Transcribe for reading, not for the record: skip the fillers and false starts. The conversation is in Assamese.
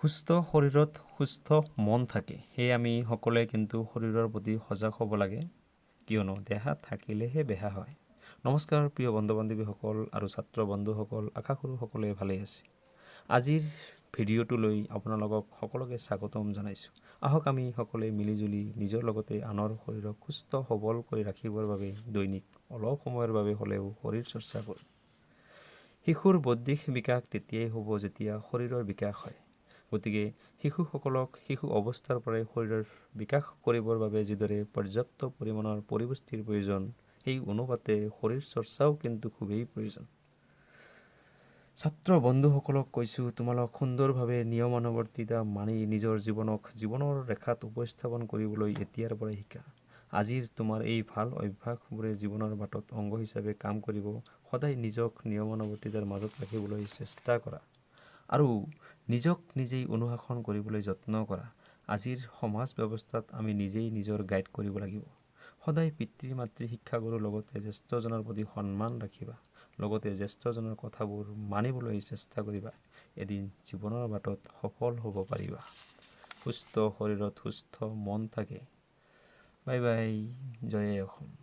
সুস্থ শৰীৰত সুস্থ মন থাকে। সেয়ে আমি সকলোৱে কিন্তু শৰীৰৰ প্ৰতি সজাগ হ'ব লাগে, কিয়নো দেহা থাকিলেহে বেহা হয়। নমস্কাৰ প্ৰিয় বন্ধু বান্ধৱীসকল আৰু ছাত্ৰ বন্ধুসকল, আশা কৰোঁ সকলোৱে ভালেই আছে। আজিৰ ভিডিঅ'টোলৈ আপোনালোকক সকলোকে স্বাগতম জনাইছোঁ। আহক আমি সকলোৱে মিলিজুলি নিজৰ লগতে আনৰ শৰীৰক সুস্থ সবল কৰি ৰাখিবৰ বাবে দৈনিক অলপ সময়ৰ বাবে হ'লেও শৰীৰ চৰ্চা কৰোঁ। শিশুৰ বৌদ্ধিক বিকাশ তেতিয়াই হ'ব যেতিয়া শৰীৰৰ বিকাশ হয়। গতিকে শিশুসকলক শিশু অৱস্থাৰ পৰাই শৰীৰৰ বিকাশ কৰিবৰ বাবে যিদৰে পৰ্যাপ্ত পৰিমাণৰ পৰিপুষ্টিৰ প্ৰয়োজন, সেই অনুপাতে শৰীৰ চৰ্চাও কিন্তু খুবেই প্ৰয়োজন। ছাত্ৰ বন্ধুসকলক কৈছোঁ, তোমালোক সুন্দৰভাৱে নিয়মানুৱৰ্তিতা মানি নিজৰ জীৱনৰ ৰেখাত উপস্থাপন কৰিবলৈ এতিয়াৰ পৰাই শিকা। আজিৰ তোমাৰ এই ভাল অভ্যাসবোৰে জীৱনৰ বাটত অংগ হিচাপে কাম কৰিব। সদায় নিজক নিয়মানুৱৰ্তিতাৰ মাজত ৰাখিবলৈ চেষ্টা কৰা আৰু নিজক নিজেই অনুশাসন কৰিবলৈ যত্ন কৰা। আজিৰ সমাজ ব্যৱস্থাত আমি নিজেই নিজৰ গাইড কৰিব লাগিব। সদায় পিতৃ মাতৃ শিক্ষাগুৰুৰ লগতে জ্যেষ্ঠজনৰ প্ৰতি সন্মান ৰাখিবা। লগতে জ্যেষ্ঠজনৰ কথাবোৰ মানিবলৈ চেষ্টা কৰিবা। এদিন জীৱনৰ বাটত সফল হ'ব পাৰিবা। সুস্থ শৰীৰত সুস্থ মন থাকে। Bye bye. জয় অসম।